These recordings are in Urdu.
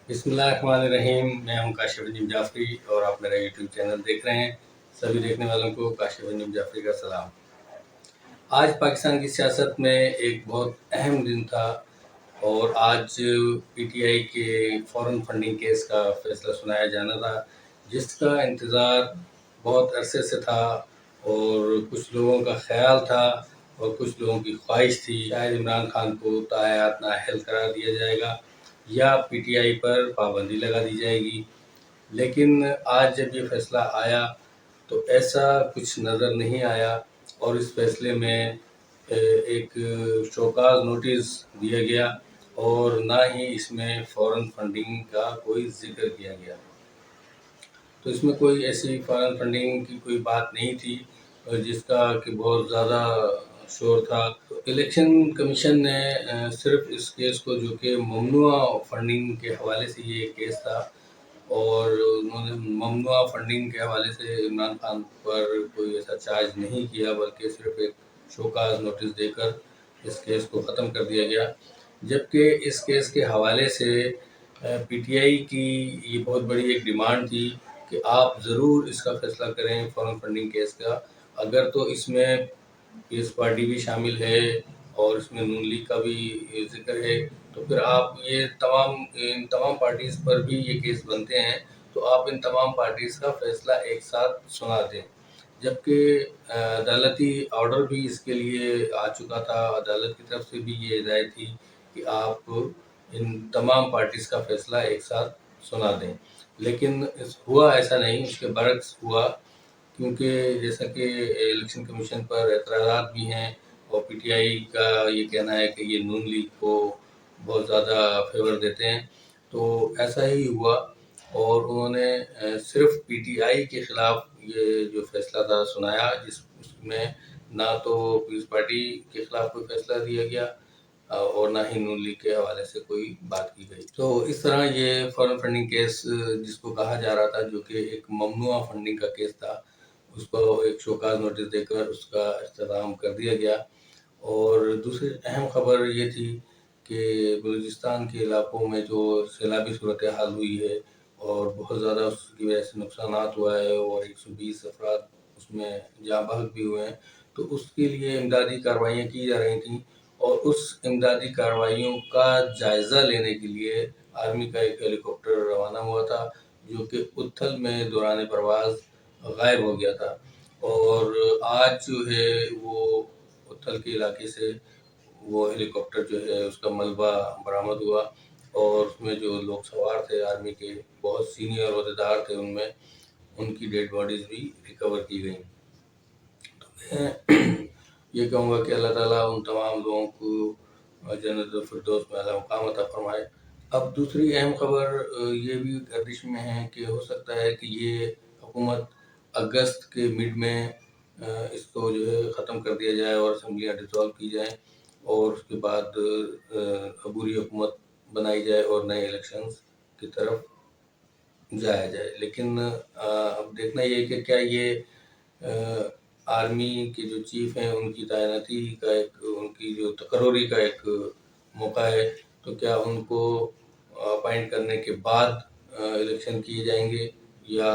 بسم اللہ الرحمن الرحیم. میں ہوں کاشف انجم جعفری اور آپ میرا یوٹیوب چینل دیکھ رہے ہیں. سبھی دیکھنے والوں کو کاشف انجم جعفری کا سلام. آج پاکستان کی سیاست میں ایک بہت اہم دن تھا اور آج پی ٹی آئی کے فورن فنڈنگ کیس کا فیصلہ سنایا جانا تھا، جس کا انتظار بہت عرصے سے تھا اور کچھ لوگوں کا خیال تھا اور کچھ لوگوں کی خواہش تھی شاید عمران خان کو تاحیات نااہل قرار دیا جائے گا یا پی ٹی آئی پر پابندی لگا دی جائے گی. لیکن آج جب یہ فیصلہ آیا تو ایسا کچھ نظر نہیں آیا اور اس فیصلے میں ایک شوکاز نوٹس دیا گیا اور نہ ہی اس میں فورن فنڈنگ کا کوئی ذکر کیا گیا. تو اس میں کوئی ایسی فورن فنڈنگ کی کوئی بات نہیں تھی جس کا کہ بہت زیادہ شور تھا. الیکشن کمیشن نے صرف اس کیس کو، جو کہ ممنوع فنڈنگ کے حوالے سے یہ کیس تھا، اور انہوں نے ممنوع فنڈنگ کے حوالے سے عمران خان پر کوئی ایسا چارج نہیں کیا، بلکہ صرف ایک شوکاز نوٹس دے کر اس کیس کو ختم کر دیا گیا. جبکہ اس کیس کے حوالے سے پی ٹی آئی کی یہ بہت بڑی ایک ڈیمانڈ تھی کہ آپ ضرور اس کا فیصلہ کریں فورن فنڈنگ کیس کا. اگر تو اس میں پیس پارٹی بھی شامل ہے اور اس میں نون لیگ کا بھی ذکر ہے، تو پھر آپ ان تمام پارٹیز پر بھی یہ کیس بنتے ہیں، تو آپ ان تمام پارٹیز کا فیصلہ ایک ساتھ سنا دیں. جبکہ عدالتی آرڈر بھی اس کے لیے آ چکا تھا، عدالت کی طرف سے بھی یہ ہدایت تھی کہ آپ ان تمام پارٹیز کا فیصلہ ایک ساتھ سنا دیں. لیکن ہوا ایسا نہیں، اس کے برعکس ہوا، کیونکہ جیسا کہ الیکشن کمیشن پر اعتراضات بھی ہیں اور پی ٹی آئی کا یہ کہنا ہے کہ یہ نون لیگ کو بہت زیادہ فیور دیتے ہیں. تو ایسا ہی ہوا اور انہوں نے صرف پی ٹی آئی کے خلاف یہ جو فیصلہ تھا سنایا، جس میں نہ تو پیپلز پارٹی کے خلاف کوئی فیصلہ دیا گیا اور نہ ہی نون لیگ کے حوالے سے کوئی بات کی گئی. تو اس طرح یہ فورن فنڈنگ کیس، جس کو کہا جا رہا تھا جو کہ ایک ممنوع فنڈنگ کا کیس تھا، اس کو ایک شوکاز نوٹس دے کر اس کا اختتام کر دیا گیا. اور دوسری اہم خبر یہ تھی کہ بلوچستان کے علاقوں میں جو سیلابی صورتحال ہوئی ہے اور بہت زیادہ اس کی وجہ سے نقصانات ہوا ہے اور 120 افراد اس میں جاں بحق بھی ہوئے ہیں، تو اس کے لیے امدادی کارروائیاں کی جا رہی تھیں. اور اس امدادی کارروائیوں کا جائزہ لینے کے لیے آرمی کا ایک ہیلی کاپٹر روانہ ہوا تھا، جو کہ اتھل میں دوران پرواز غائب ہو گیا تھا. اور آج جو ہے وہ اتھل کے علاقے سے وہ ہیلی کاپٹر جو ہے اس کا ملبہ برآمد ہوا اور اس میں جو لوگ سوار تھے آرمی کے، بہت سینئر عہدیدار تھے، ان میں ان کی ڈیڈ باڈیز بھی ریکور کی گئیں. تو میں یہ کہوں گا کہ اللہ تعالیٰ ان تمام لوگوں کو جنت الفردوس میں اعلیٰ مقام عطا فرمائے. اب دوسری اہم خبر یہ بھی گردش میں ہے کہ ہو سکتا ہے کہ یہ حکومت اگست کے مڈ میں اس کو جو ہے ختم کر دیا جائے اور اسمبلیاں ڈسالو کی جائیں اور اس کے بعد عبوری حکومت بنائی جائے اور نئے الیکشنز کی طرف جایا جائے. لیکن اب دیکھنا یہ کہ کیا یہ آرمی کے جو چیف ہیں ان کی تعیناتی کا ان کی جو تقرری کا ایک موقع ہے، تو کیا ان کو اپائنٹ کرنے کے بعد الیکشن کیے جائیں گے یا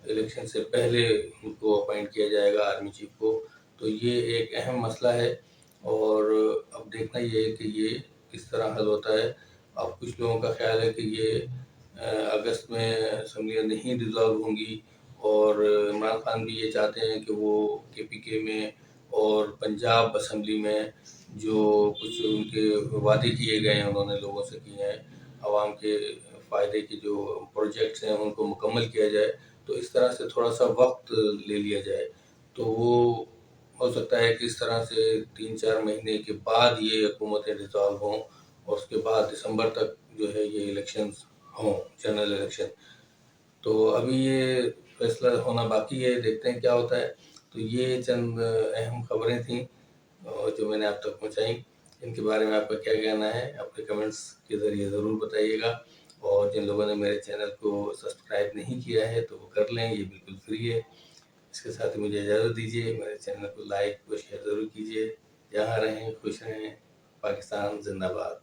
الیکشن سے پہلے ان کو اپائنٹ کیا جائے گا آرمی چیف کو. تو یہ ایک اہم مسئلہ ہے اور اب دیکھنا یہ ہے کہ یہ کس طرح حل ہوتا ہے. اب کچھ لوگوں کا خیال ہے کہ یہ اگست میں اسمبلیاں نہیں ڈیزالو ہوں گی اور عمران خان بھی یہ چاہتے ہیں کہ وہ کے پی کے میں اور پنجاب اسمبلی میں جو کچھ ان کے وعدے کیے گئے ہیں، انہوں نے لوگوں سے کیے ہیں، عوام کے فائدے کے جو پروجیکٹس ہیں ان کو مکمل کیا جائے. تو اس طرح سے تھوڑا سا وقت لے لیا جائے تو وہ ہو سکتا ہے کہ اس طرح سے 3-4 مہینے کے بعد یہ حکومتیں ڈسالو ہوں اور اس کے بعد دسمبر تک جو ہے یہ الیکشنز ہوں، جنرل الیکشن. تو ابھی یہ فیصلہ ہونا باقی ہے، دیکھتے ہیں کیا ہوتا ہے. تو یہ چند اہم خبریں تھیں جو میں نے آپ تک پہنچائیں. ان کے بارے میں آپ کا کیا کہنا ہے اپنے کمنٹس کے ذریعے ضرور بتائیے گا. اور جن لوگوں نے میرے چینل کو سبسکرائب نہیں کیا ہے تو وہ کر لیں، یہ بالکل فری ہے. اس کے ساتھ مجھے اجازت دیجیے، میرے چینل کو لائک و شیئر ضرور کیجیے. جہاں رہیں خوش رہیں. پاکستان زندہ باد.